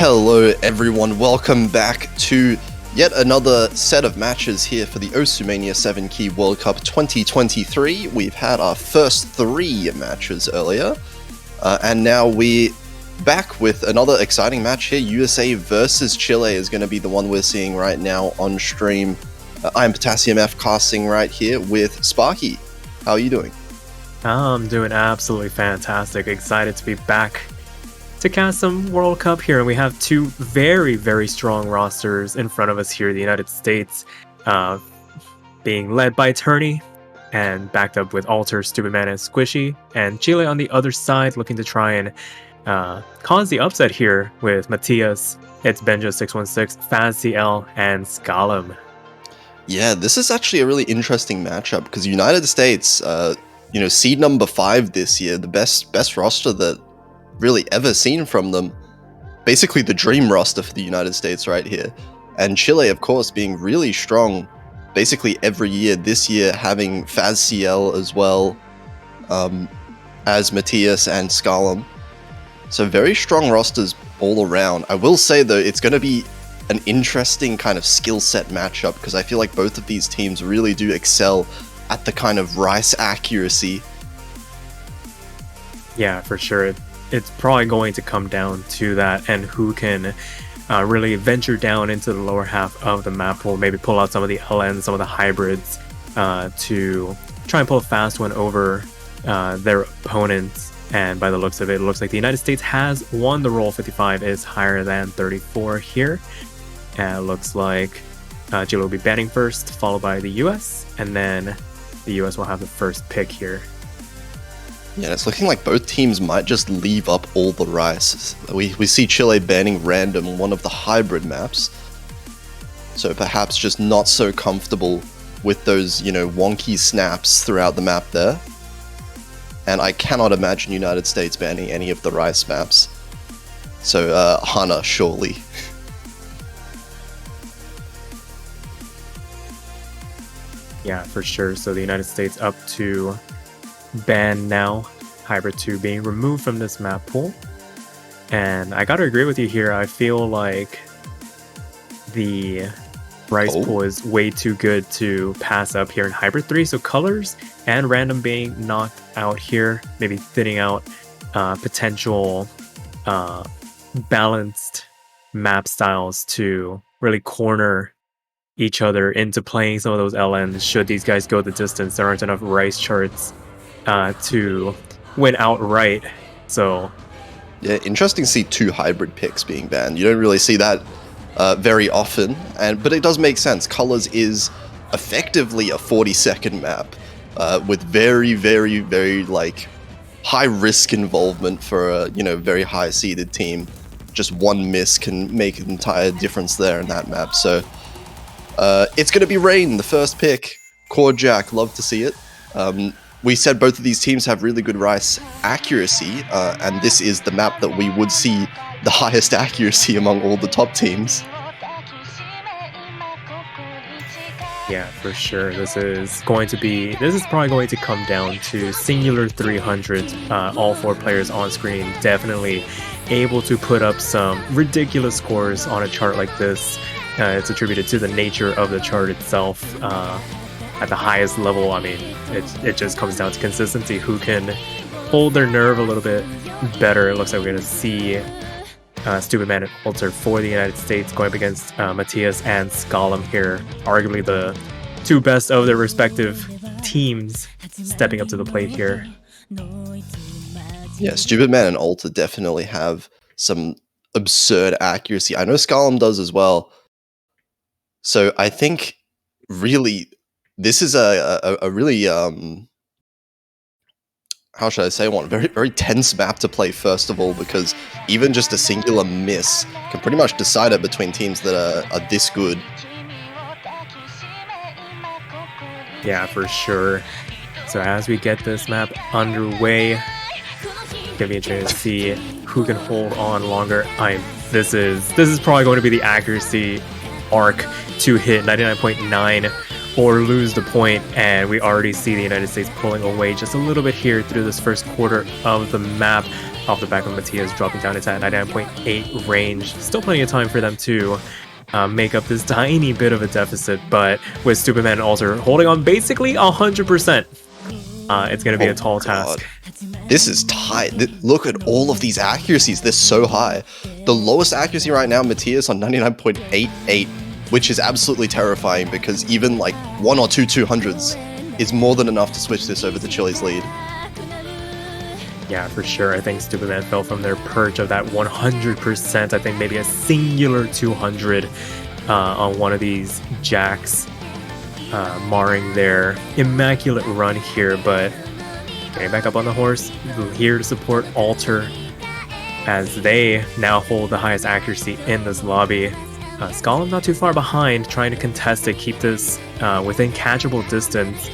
Hello everyone, welcome back to yet another set of matches here for the Mania 7 Key World Cup 2023. We've had our first 3 matches earlier, and now we're back with another exciting match here. USA versus Chile is going to be the one we're seeing right now on stream. I'm Potassium F casting right here with Sparky. How are you doing? I'm doing absolutely fantastic. Excited to be back to cast some World Cup here, and we have 2 very strong rosters in front of us here. The United States being led by Turney and backed up with Alter, Stupid Man, and Squishy, and Chile on the other side looking to try and cause the upset here with Matias, It's Benja616, FazCL, and Scalum. Yeah, this is actually a really interesting matchup because United States, seed number 5 this year, the best roster that really ever seen from them. Basically the dream roster for the United States right here. And Chile, of course, being really strong basically every year. This year having FazCL as well as Matias and Scalum. So very strong rosters all around. I will say though, it's going to be an interesting kind of skill set matchup because I feel like both of these teams really do excel at the kind of rice accuracy. Yeah, for sure. It's probably going to come down to that and who can really venture down into the lower half of the map pool, maybe pull out some of the LNs, some of the hybrids to try and pull a fast one over their opponents. And by the looks of it, it looks like the United States has won the roll. 55 is higher than 34 here. And it looks like Chile will be batting first, followed by the US, and then the US will have the first pick here. Yeah, it's looking like both teams might just leave up all the rice. We see Chile banning random on one of the hybrid maps. So perhaps just not so comfortable with those, wonky snaps throughout the map there. And I cannot imagine United States banning any of the rice maps. So, Hana, surely. Yeah, for sure. So the United States up to ban now, Hybrid 2 being removed from this map pool. And I gotta agree with you here. I feel like the rice pool is way too good to pass up here in Hybrid 3. So colors and random being knocked out here, maybe thinning out potential balanced map styles to really corner each other into playing some of those LNs. Should these guys go the distance, there aren't enough rice charts to win outright. So yeah, interesting to see 2 hybrid picks being banned. You don't really see that very often, but it does make sense. Colors is effectively a 40-second map with very high risk involvement for a very high seeded team. Just one miss can make an entire difference there in that map. So it's going to be Rain, the first pick. Core Jack, love to see it. We said both of these teams have really good rice accuracy, and this is the map that we would see the highest accuracy among all the top teams. Yeah, for sure. This is probably going to come down to singular 300s. All 4 players on screen definitely able to put up some ridiculous scores on a chart like this. It's attributed to the nature of the chart itself. At the highest level, I mean, it just comes down to consistency. Who can hold their nerve a little bit better? It looks like we're going to see Stupid Man and Alter for the United States going up against Matias and Scalum here. Arguably the 2 best of their respective teams stepping up to the plate here. Yeah, Stupid Man and Alter definitely have some absurd accuracy. I know Scalum does as well. So I think really this is a really how should I say, very tense map to play first of all, because even just a singular miss can pretty much decide it between teams that are this good. Yeah, for sure. So as we get this map underway, gonna be interesting to see who can hold on longer. This is probably going to be the accuracy arc to hit 99.9 or lose the point, and we already see the United States pulling away just a little bit here through this first quarter of the map off the back of Matias dropping down into that 99.8 range. Still plenty of time for them to make up this tiny bit of a deficit, but with Stupid Man and Alter holding on basically 100%, it's going to be a tall task. This is tight. Look at all of these accuracies. They're so high. The lowest accuracy right now, Matias on 99.88, which is absolutely terrifying because even like 1 or 2 200s is more than enough to switch this over to Chile's lead. Yeah, for sure. I think Stupid Man fell from their perch of that 100%. I think maybe a singular 200 on one of these jacks, marring their immaculate run here. But getting back up on the horse, here to support Alter as they now hold the highest accuracy in this lobby. Scollum not too far behind, trying to contest it, keep this within catchable distance.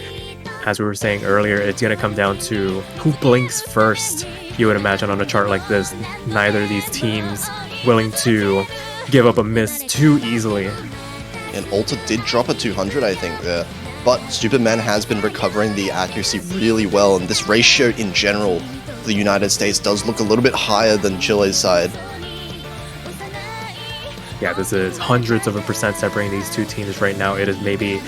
As we were saying earlier, it's going to come down to who blinks first. You would imagine on a chart like this, neither of these teams willing to give up a miss too easily. And Alter did drop a 200, I think, there. But Stupid Man has been recovering the accuracy really well, and this ratio in general for the United States does look a little bit higher than Chile's side. Yeah, this is hundreds of a percent separating these two teams right now. It is maybe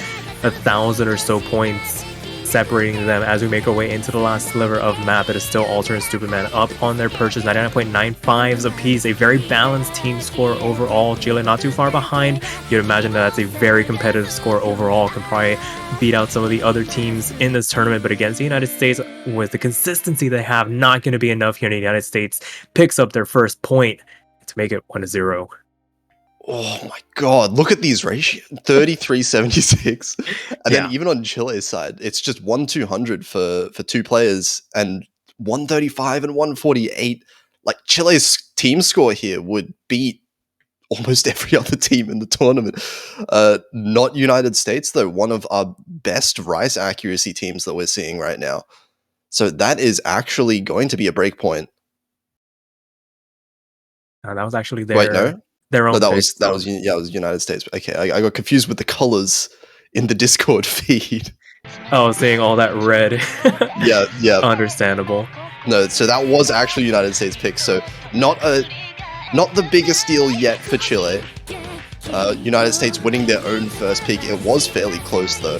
1,000 or so points separating them as we make our way into the last sliver of map. It is still Alter and Stupid Man up on their perches, 99.95s apiece. A very balanced team score overall. Chile not too far behind. You'd imagine that's a very competitive score overall. Can probably beat out some of the other teams in this tournament, but against the United States, with the consistency they have, not going to be enough here. The United States picks up their first point to make it 1-0. Oh my god, look at these ratios. 33-76. And then even on Chile's side, it's just 1-200 for two players and 135 and 148. Like Chile's team score here would beat almost every other team in the tournament. Not United States though, one of our best rice accuracy teams that we're seeing right now. So that is actually going to be a break point. That was actually their Wait, no? Their own No, that pick, was United States. Okay, I got confused with the colors in the Discord feed. Oh, seeing all that red. Yeah. Understandable. No, so that was actually United States pick. So not the biggest deal yet for Chile. United States winning their own first pick. It was fairly close though.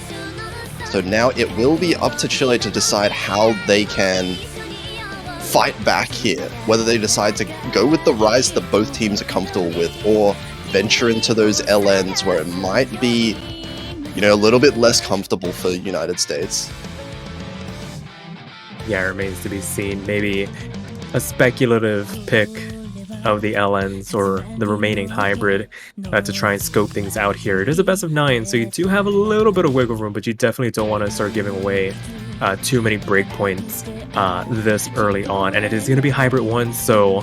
So now it will be up to Chile to decide how they can fight back here, whether they decide to go with the rise that both teams are comfortable with or venture into those LNs where it might be, a little bit less comfortable for the United States. Yeah, it remains to be seen. Maybe a speculative pick of the LNs or the remaining hybrid to try and scope things out here. It is a best of 9, so you do have a little bit of wiggle room, but you definitely don't want to start giving away too many breakpoints this early on. And it is going to be hybrid 1, so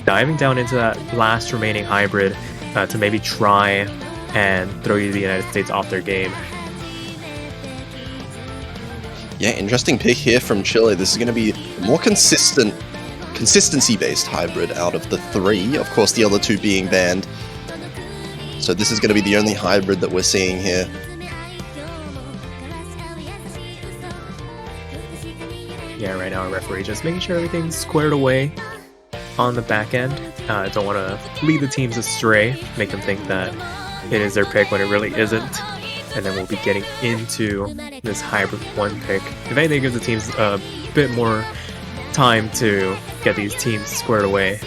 diving down into that last remaining hybrid to maybe try and throw the United States off their game. Yeah, interesting pick here from Chile. This is going to be a more consistency-based hybrid out of the 3. Of course, the other 2 being banned. So this is going to be the only hybrid that we're seeing here. Yeah, right now our referee just making sure everything's squared away on the back end. Don't want to lead the teams astray, make them think that it is their pick when it really isn't. And then we'll be getting into this hybrid 1 pick. If anything, it gives the teams a bit more time to get these teams squared away.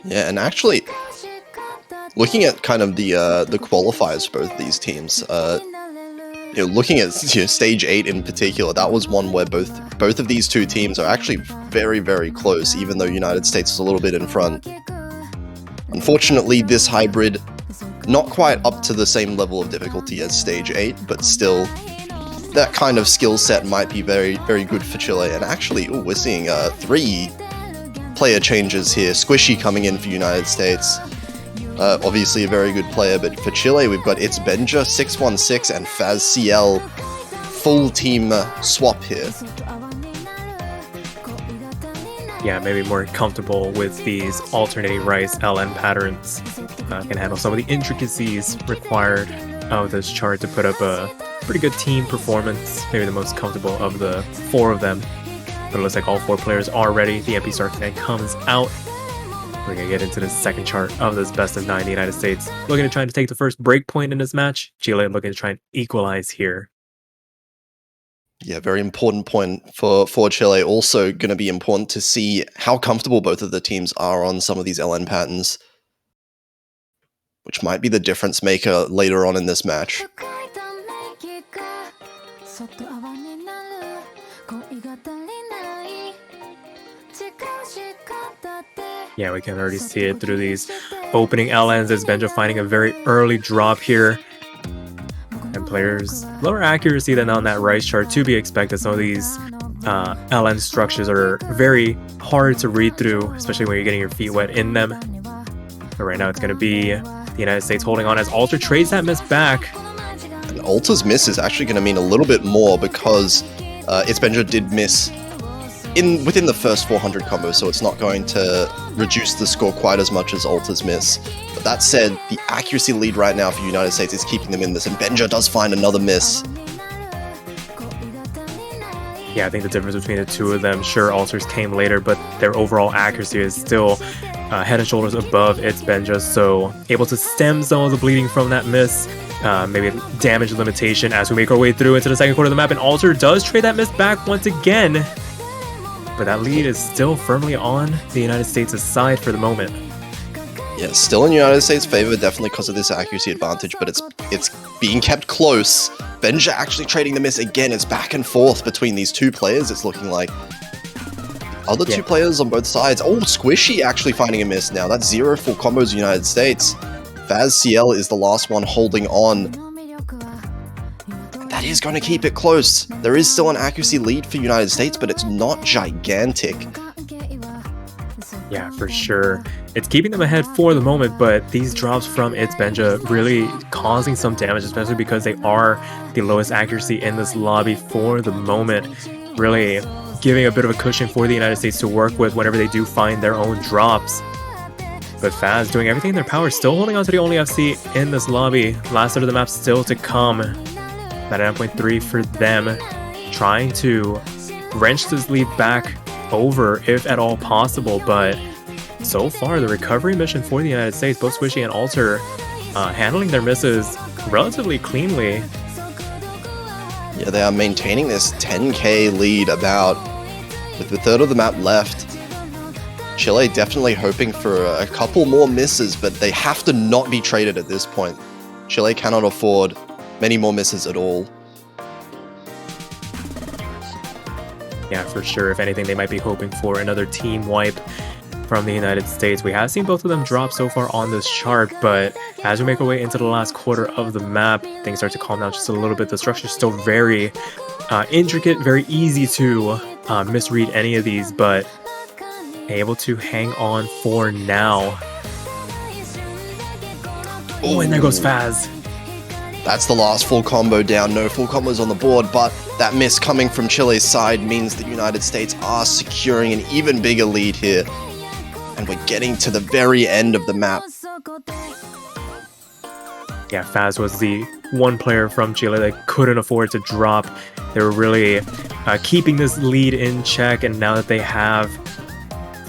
Yeah, and actually, looking at kind of the qualifiers for both these teams, looking at stage 8 in particular, that was one where both of these two teams are actually very, very close, even though United States is a little bit in front. Unfortunately, this hybrid, not quite up to the same level of difficulty as stage 8, but still, that kind of skill set might be very, very good for Chile. And actually, we're seeing 3 player changes here. Squishy coming in for United States. Obviously a very good player, but for Chile, we've got It's Benja, 616, and Faz CL. Full team swap here. yeah, maybe more comfortable with these alternating rice LN patterns. Can handle some of the intricacies required of this chart to put up a pretty good team performance. Maybe the most comfortable of the 4 of them. But it looks like all 4 players are ready. The MP Star command comes out. We're going to get into the second chart of this best of 9. The United States looking to try to take the first break point in this match. Chile looking to try and equalize here. Yeah, very important point for Chile. Also going to be important to see how comfortable both of the teams are on some of these LN patterns, which might be the difference maker later on in this match. Yeah, we can already see it through these opening LNs as Benja finding a very early drop here. And players lower accuracy than on that rice chart to be expected. Some of these LN structures are very hard to read through, especially when you're getting your feet wet in them. But right now it's going to be the United States holding on as Alter trades that miss back. And Alter's miss is actually going to mean a little bit more because Benja did miss within the first 400 combos, so it's not going to reduce the score quite as much as Alter's miss. But that said, the accuracy lead right now for United States is keeping them in this, and Benja does find another miss. Yeah, I think the difference between the 2 of them, sure, Alters came later, but their overall accuracy is still head and shoulders above its Benja, so able to stem some of the bleeding from that miss. Maybe damage limitation as we make our way through into the second quarter of the map, and Alter does trade that miss back once again. But that lead is still firmly on the United States' side for the moment. Yeah, still in United States' favor, definitely because of this accuracy advantage, but it's being kept close. Benja actually trading the miss again. It's back and forth between these 2 players, it's looking like. Other 2 players on both sides. Oh, Squishy actually finding a miss now. That's 0 full combos United States. Faz CL is the last one holding on. That is going to keep it close. There is still an accuracy lead for United States, but it's not gigantic. Yeah, for sure. It's keeping them ahead for the moment, but these drops from its Benja really causing some damage, especially because they are the lowest accuracy in this lobby for the moment. Really giving a bit of a cushion for the United States to work with whenever they do find their own drops. But Faz doing everything in their power, still holding on to the only FC in this lobby. Last out of the map still to come. 99.3 for them, trying to wrench this lead back over if at all possible, but so far the recovery mission for the United States, both Squishy and Alter handling their misses relatively cleanly. Yeah, they are maintaining this 10k lead about with the third of the map left. Chile definitely hoping for a couple more misses, but they have to not be traded at this point. Chile cannot afford many more misses at all. Yeah, for sure. If anything, they might be hoping for another team wipe from the United States. We have seen both of them drop so far on this chart, but as we make our way into the last quarter of the map, things start to calm down just a little bit. The structure is still very intricate, very easy to misread any of these, but able to hang on for now. Oh, and there goes Faz. That's the last full combo down. No full combos on the board, but that miss coming from Chile's side means the United States are securing an even bigger lead here. And we're getting to the very end of the map. Yeah, Faz was the one player from Chile that couldn't afford to drop. They were really keeping this lead in check, and now that they have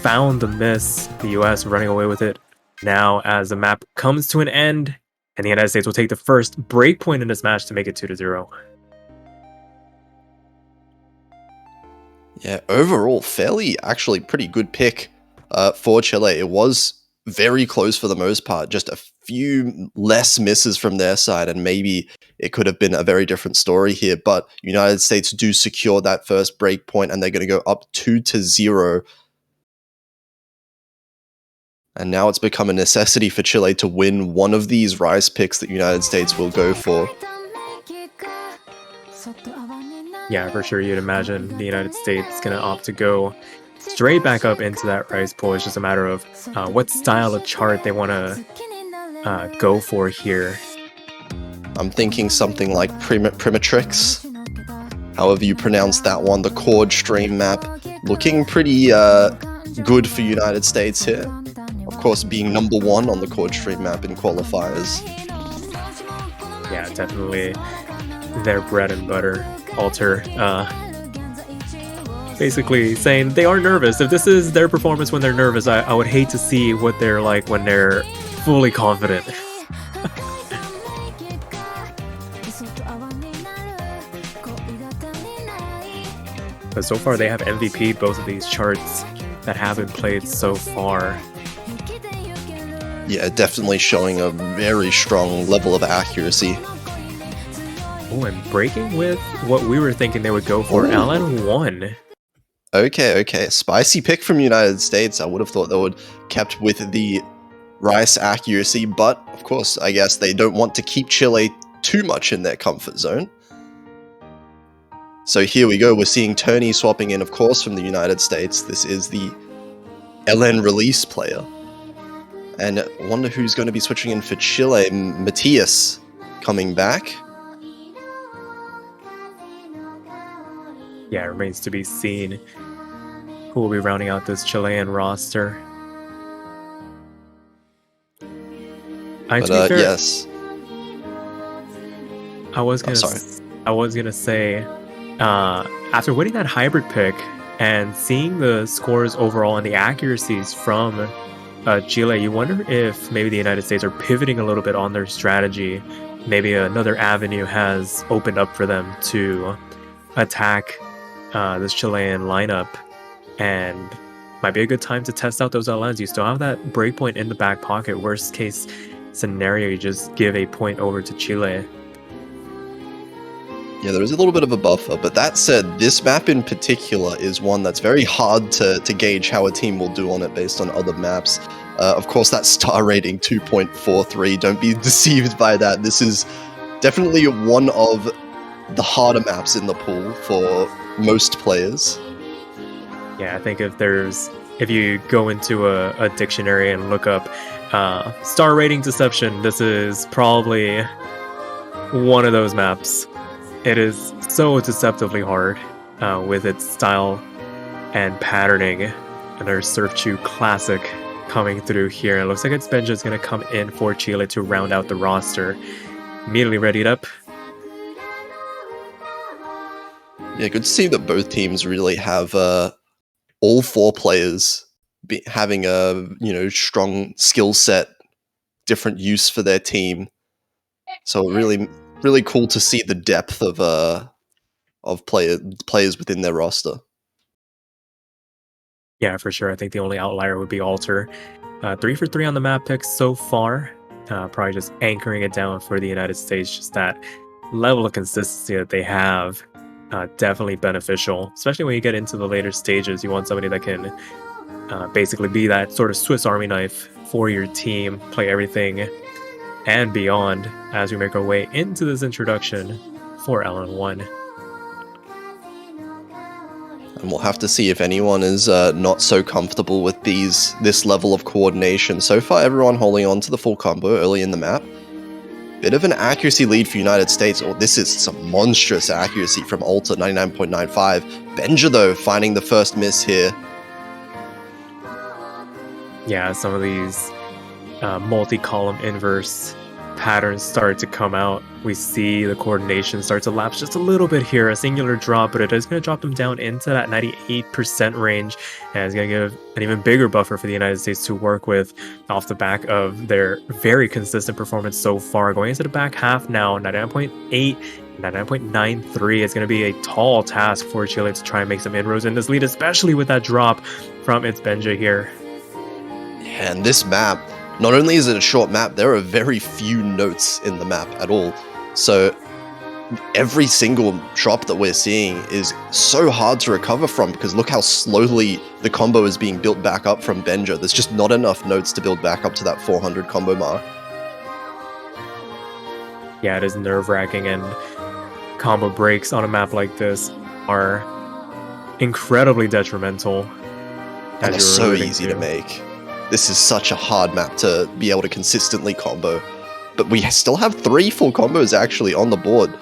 found the miss, the US running away with it now as the map comes to an end, and the United States will take the first break point in this match to make it 2-0. Yeah, overall, fairly actually pretty good pick for Chile. It was very close for the most part, just a few less misses from their side, and maybe it could have been a very different story here, but United States do secure that first break point, and they're going to go up 2-0. And now it's become a necessity for Chile to win one of these Rise picks that United States will go for. Yeah, for sure, you'd imagine the United States is going to opt to go straight back up into that Rise pool. It's just a matter of what style of chart they want to go for here. I'm thinking something like Primitrix, however you pronounce that one, the chord stream map, looking pretty good for United States here. Of course, being #1 on the Chord Stream map in qualifiers. Yeah, definitely their bread and butter. Alter, basically saying they are nervous. If this is their performance when they're nervous, I would hate to see what they're like when they're fully confident. But so far they have MVP both of these charts that have been played so far. Yeah, definitely showing a very strong level of accuracy. Oh, and breaking with what we were thinking they would go for. LN1. Okay. Spicy pick from United States. I would have thought they would kept with the Rice accuracy, but of course, I guess they don't want to keep Chile too much in their comfort zone. So here we go. We're seeing Tony swapping in, of course, from the United States. This is the LN release player. And I wonder who's going to be switching in for Chile. Matthias coming back. Yeah, it remains to be seen who will be rounding out this Chilean roster. Yes. I was gonna say, after winning that hybrid pick and seeing the scores overall and the accuracies from Chile, you wonder if maybe the United States are pivoting a little bit on their strategy. Maybe another avenue has opened up for them to attack this Chilean lineup, and might be a good time to test out those LNs. You still have that breakpoint in the back pocket. Worst case scenario, you just give a point over to Chile. Yeah, there is a little bit of a buffer, but that said, this map in particular is one that's very hard to gauge how a team will do on it based on other maps. Of course, that star rating 2.43, don't be deceived by that. This is definitely one of the harder maps in the pool for most players. Yeah, I think if you go into a dictionary and look up star rating deception, this is probably one of those maps. It is so deceptively hard with its style and patterning. And there's Surf Chew Classic coming through here. It looks like it's Benja's going to come in for Chile to round out the roster. Immediately readied up. Yeah, good to see that both teams really have all 4 players having a strong skill set, different use for their team. So really cool to see the depth of players within their roster. Yeah, for sure. I think the only outlier would be Alter. 3 for 3 on the map picks so far. Probably just anchoring it down for the United States. Just that level of consistency that they have. Definitely beneficial, especially when you get into the later stages. You want somebody that can basically be that sort of Swiss Army knife for your team, play everything and beyond as we make our way into this introduction for LN1. And we'll have to see if anyone is not so comfortable with this level of coordination. So far, everyone holding on to the full combo early in the map. Bit of an accuracy lead for United States. Oh, this is some monstrous accuracy from Alter, 99.95. Benja, though, finding the first miss here. Yeah, some of these multi-column inverse patterns start to come out. We see the coordination start to lapse just a little bit here, a singular drop, but it is going to drop them down into that 98% range, and it's going to give an even bigger buffer for the United States to work with off the back of their very consistent performance so far. Going into the back half now, 99.8, 99.93 is going to be a tall task for Chile to try and make some inroads in this lead, especially with that drop from its Benja here. And this map, not only is it a short map, there are very few notes in the map at all. So every single drop that we're seeing is so hard to recover from, because look how slowly the combo is being built back up from Benja. There's just not enough notes to build back up to that 400 combo mark. Yeah, it is nerve-wracking, and combo breaks on a map like this are incredibly detrimental. And they're so easy to make. This is such a hard map to be able to consistently combo. But we still have 3 full combos actually on the board.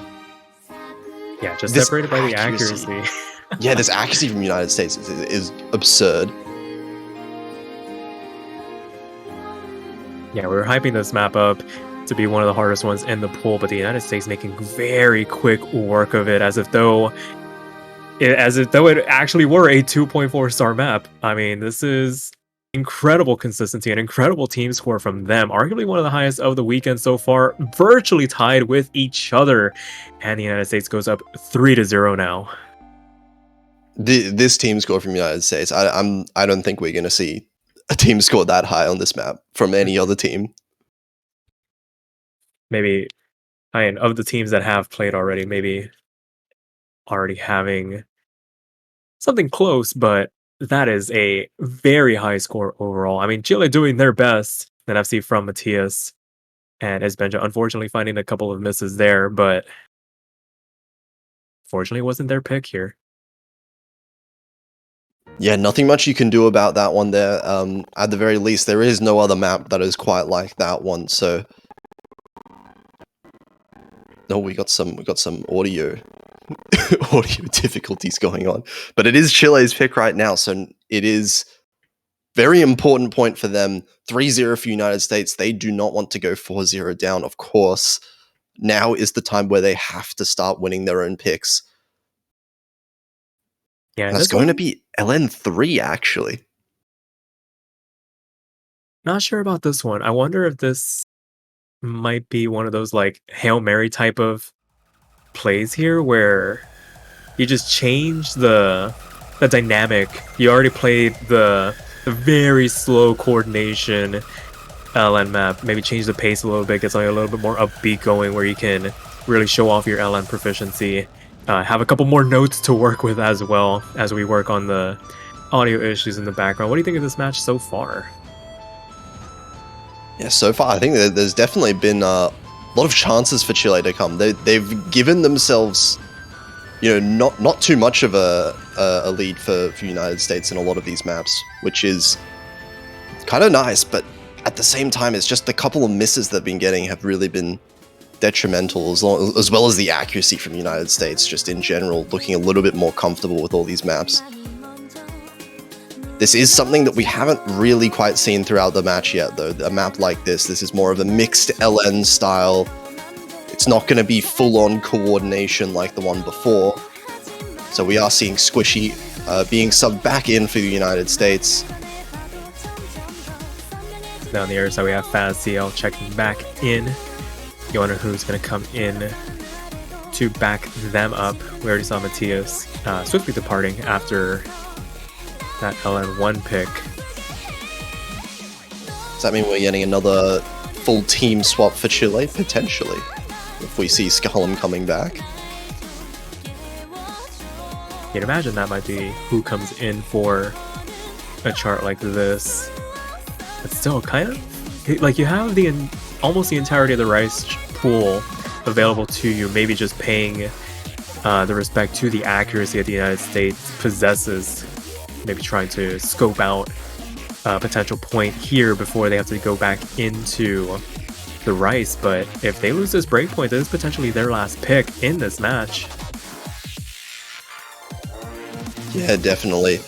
Yeah, just separated by the accuracy. Yeah, this accuracy from the United States is absurd. Yeah, we were hyping this map up to be one of the hardest ones in the pool, but the United States making very quick work of it, as if though it actually were a 2.4-star map. I mean, this is incredible consistency and incredible team score from them. Arguably one of the highest of the weekend so far, virtually tied with each other. And the United States goes up 3-0 now. This team score from the United States, I don't think we're going to see a team score that high on this map from any other team. Maybe, I mean, of the teams that have played already, maybe already having something close, but that is a very high score overall. I mean, Chile doing their best, an FC from Matthias and Esbenja, unfortunately finding a couple of misses there, but fortunately it wasn't their pick here. Yeah, nothing much you can do about that one there. At the very least, there is no other map that is quite like that one, so... No, we got some audio audio difficulties going on. But it is Chile's pick right now, so it is very important point for them. 3-0 for United States. They do not want to go 4-0 down, of course. Now is the time where they have to start winning their own picks. Yeah, and that's going to be LN3, actually. Not sure about this one. I wonder if this might be one of those, like, Hail Mary type of plays here, where you just change the dynamic. You already played the very slow coordination LN map. Maybe change the pace a little bit, get something a little bit more upbeat going, where you can really show off your LN proficiency. Have a couple more notes to work with as well as we work on the audio issues in the background. What do you think of this match so far? Yeah, so far I think that there's definitely been a lot of chances for Chile to come. They've given themselves, you know, not too much of a lead for United States in a lot of these maps, which is kind of nice, but at the same time, it's just a couple of misses they've been getting have really been detrimental, as well as the accuracy from the United States, just in general, looking a little bit more comfortable with all these maps. This is something that we haven't really quite seen throughout the match yet, though. A map like this is more of a mixed LN style. It's not going to be full-on coordination like the one before. So we are seeing Squishy being subbed back in for the United States. Down the other side, we have FazCL checking back in. You wonder who's going to come in to back them up. We already saw Matthias swiftly departing after that LN1 pick. Does that mean we're getting another full team swap for Chile? Potentially, if we see Skullum coming back. You'd imagine that might be who comes in for a chart like this. But still, kind of, like, you have almost the entirety of the Rice pool available to you, maybe just paying the respect to the accuracy that the United States possesses. Maybe trying to scope out a potential point here before they have to go back into the Rice. But if they lose this breakpoint, this is potentially their last pick in this match. Yeah, definitely.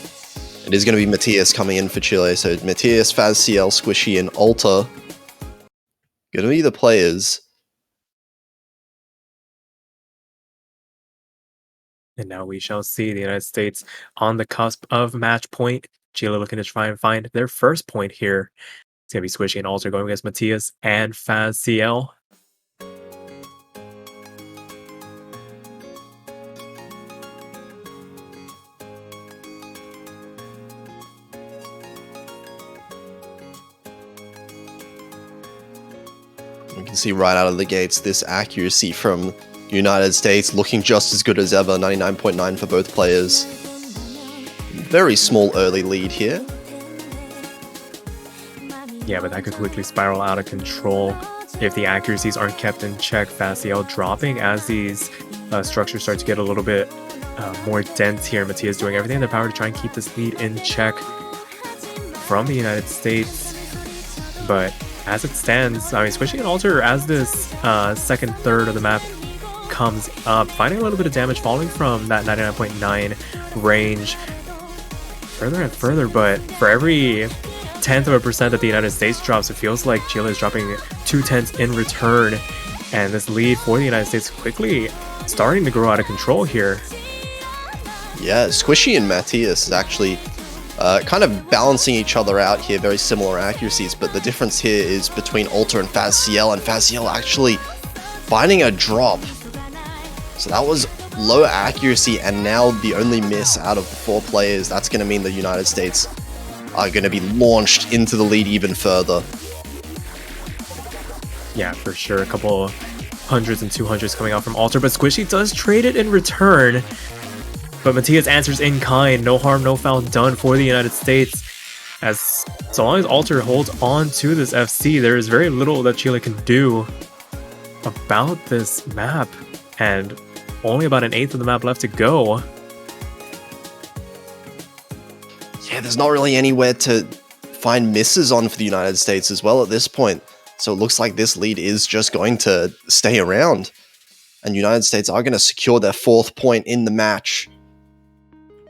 It is going to be Matthias coming in for Chile. So Matthias, FazCL, Squishy, and Alta going to be the players. And now we shall see the United States on the cusp of match point. Chile looking to try and find their first point here. It's going to be Squishy and Alter going against Matthias and FazCL. You can see right out of the gates this accuracy from United States looking just as good as ever, 99.9 for both players. Very small early lead here. Yeah, but that could quickly spiral out of control if the accuracies aren't kept in check. FazCL dropping as these structures start to get a little bit more dense here. Matthias doing everything in their power to try and keep this lead in check from the United States. But as it stands, I mean, Squishy and Alter, as this second third of the map comes up, finding a little bit of damage, falling from that 99.9 range further and further. But for every 0.1% that the United States drops, it feels like Chile is dropping 0.2 in return. And this lead for the United States quickly starting to grow out of control here. Yeah, Squishy and Matthias is actually kind of balancing each other out here, very similar accuracies, but the difference here is between Alter and Faziel actually finding a drop. So that was low accuracy, and now the only miss out of the 4 players. That's going to mean the United States are going to be launched into the lead even further. Yeah, for sure. A couple hundreds and 200s coming out from Alter, but Squishy does trade it in return. But Matthias answers in kind. No harm, no foul done for the United States. As so long as Alter holds on to this FC, there is very little that Chile can do about this map. And only about 1/8 of the map left to go. Yeah, there's not really anywhere to find misses on for the United States as well at this point. So it looks like this lead is just going to stay around. And United States are going to secure their 4th point in the match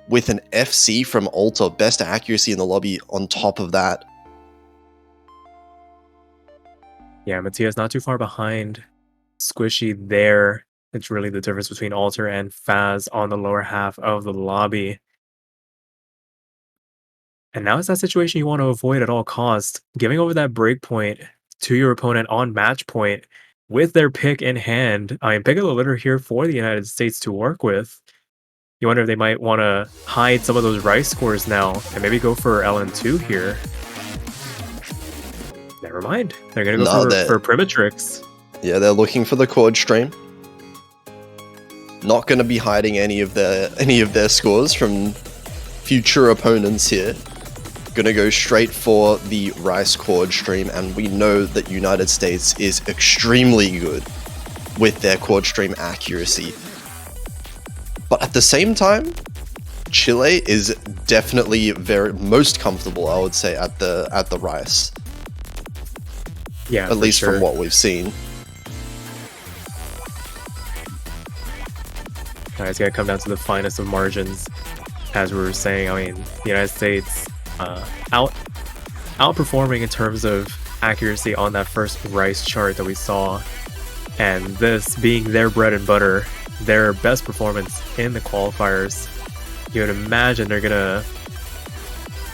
with an FC from Alter. Best accuracy in the lobby on top of that. Yeah, Matthias not too far behind Squishy there. It's really the difference between Alter and Faz on the lower half of the lobby. And now it's that situation you want to avoid at all costs. Giving over that break point to your opponent on match point with their pick in hand. I mean, pick of the litter here for the United States to work with. You wonder if they might want to hide some of those rice scores now and maybe go for LN2 here. Never mind. They're going to go for Primitrix. Yeah, they're looking for the chord stream. Not going to be hiding any of their scores from future opponents here. Going to go straight for the rice chord stream, and we know that United States is extremely good with their chord stream accuracy. But at the same time, Chile is definitely most comfortable, I would say, at the rice. Yeah, at least from what we've seen. It's going to come down to the finest of margins. As we were saying, I mean, the United States outperforming in terms of accuracy on that first rice chart that we saw. And this being their bread and butter, their best performance in the qualifiers, you would imagine they're going to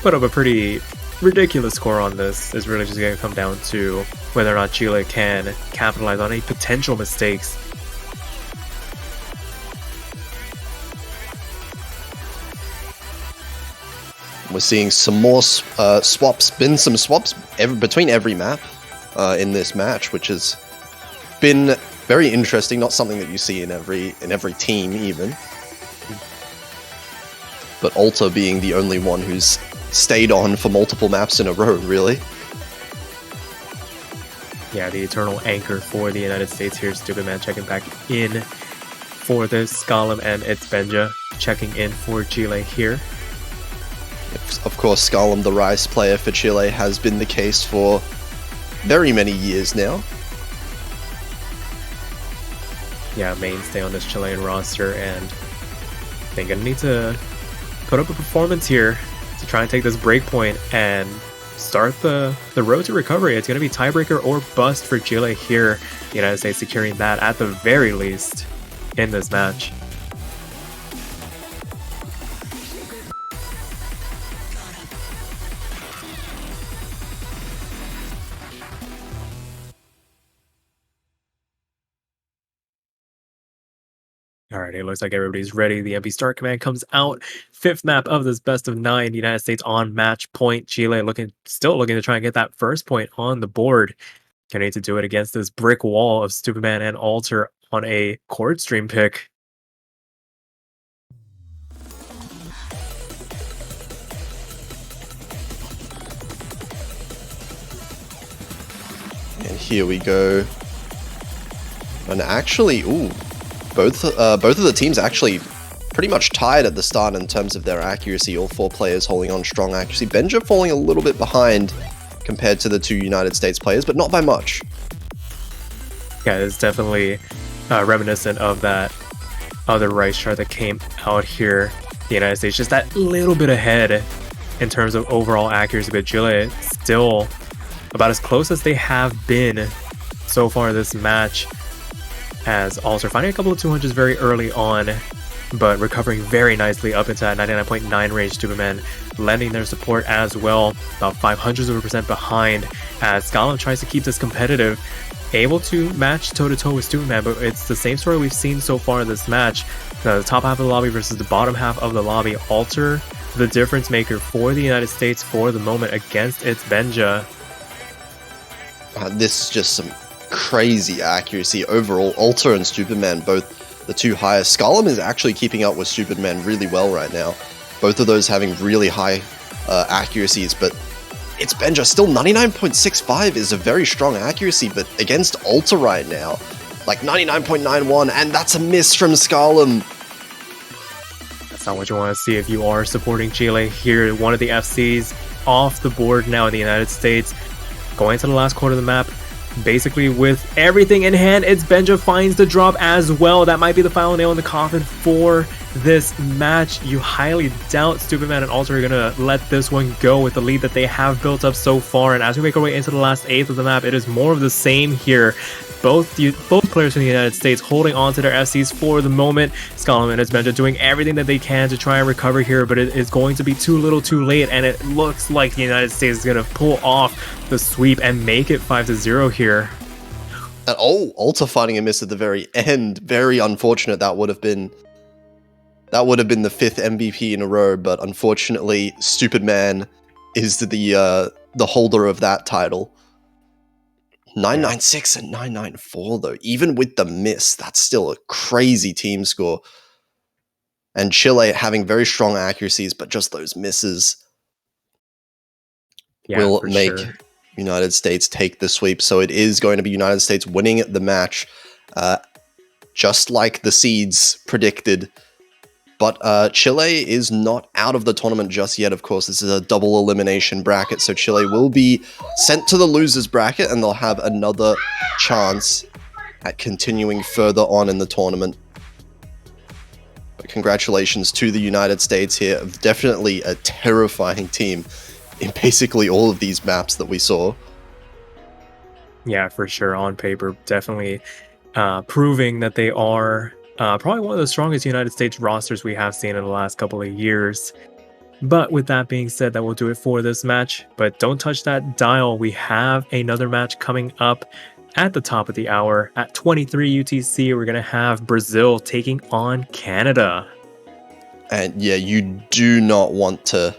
put up a pretty ridiculous score on this. Is really just going to come down to whether or not Chile can capitalize on any potential mistakes. We're seeing some more swaps, some swaps between every map in this match, which has been very interesting. Not something that you see in every team even. But Alter being the only one who's stayed on for multiple maps in a row, really. Yeah, the eternal anchor for the United States here. Stupid Man checking back in for this. Scalum and it's Benja checking in for Chile here. Of course, Scalum, the rice player for Chile, has been the case for very many years now. Yeah, mainstay on this Chilean roster, and they're gonna need to put up a performance here to try and take this break point and start the road to recovery. It's gonna be tiebreaker or bust for Chile here. The United States securing that at the very least in this match. Alright, it looks like everybody's ready. The MP start command comes out. 5th map of this best of 9. United States on match point. Chile still looking to try and get that first point on the board. Gonna need to do it against this brick wall of Stupid Man and Alter on a chord stream pick. And here we go. And actually, both of the teams actually pretty much tied at the start in terms of their accuracy. All 4 players holding on strong accuracy. Benja falling a little bit behind compared to the 2 United States players, but not by much. Yeah, it's definitely reminiscent of that other rice chart that came out here. The United States just that little bit ahead in terms of overall accuracy, but Chile still about as close as they have been so far this match, as Alter finding a couple of 200s very early on, but recovering very nicely up into that 99.9 range. Stupidman lending their support as well, about 500% behind, as Scala tries to keep this competitive, able to match toe-to-toe with Stupidman, but it's the same story we've seen so far in this match. The top half of the lobby versus the bottom half of the lobby. Alter, the difference maker for the United States for the moment against its Benja. This is just some crazy accuracy overall. Alter and Stupidman, both the two highest. Skalem is actually keeping up with Stupidman really well right now. Both of those having really high accuracies, but it's Benja still 99.65 is a very strong accuracy, but against Alter right now, like 99.91, and that's a miss from Skalem. That's not what you want to see if you are supporting Chile. Here, one of the FCs off the board now in the United States. Going to the last quarter of the map, basically with everything in hand, it's Benja finds the drop as well. That might be the final nail in the coffin for this match. You highly doubt Stupidman and Alter are going to let this one go with the lead that they have built up so far. And as we make our way into the last eighth of the map, it is more of the same here. Both players from the United States holding on to their FCs for the moment. Skalem and Benja doing everything that they can to try and recover here, but it is going to be too little too late, and it looks like the United States is going to pull off the sweep and make it 5-0 here. And Alter finding a miss at the very end. Very unfortunate. That would have been the 5th MVP in a row, but unfortunately, Stupidman is the holder of that title. 996 and 994 though, even with the miss, that's still a crazy team score. And Chile having very strong accuracies, but just those misses will make United States take the sweep. So it is going to be United States winning the match, just like the seeds predicted. But Chile is not out of the tournament just yet, of course. This is a double elimination bracket, so Chile will be sent to the losers bracket, and they'll have another chance at continuing further on in the tournament. But congratulations to the United States here. Definitely a terrifying team in basically all of these maps that we saw. Yeah, for sure. On paper, definitely proving that they are probably one of the strongest United States rosters we have seen in the last couple of years. But with that being said, that will do it for this match. But don't touch that dial. We have another match coming up at the top of the hour at 23 UTC. We're going to have Brazil taking on Canada. And yeah, you do not want to...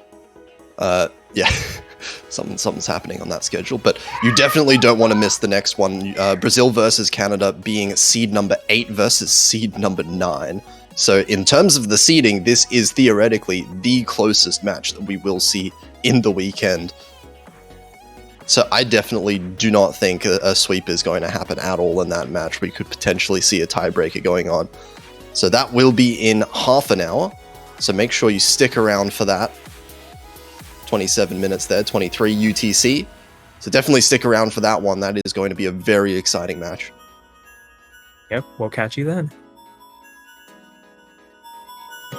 something's happening on that schedule, but you definitely don't want to miss the next one. Brazil versus Canada being seed number 8 versus seed number 9. So in terms of the seeding, this is theoretically the closest match that we will see in the weekend. So I definitely do not think a sweep is going to happen at all in that match. We could potentially see a tiebreaker going on. So that will be in half an hour. So make sure you stick around for that. 27 minutes there, 23 UTC. So definitely stick around for that one. That is going to be a very exciting match. Yep, we'll catch you then.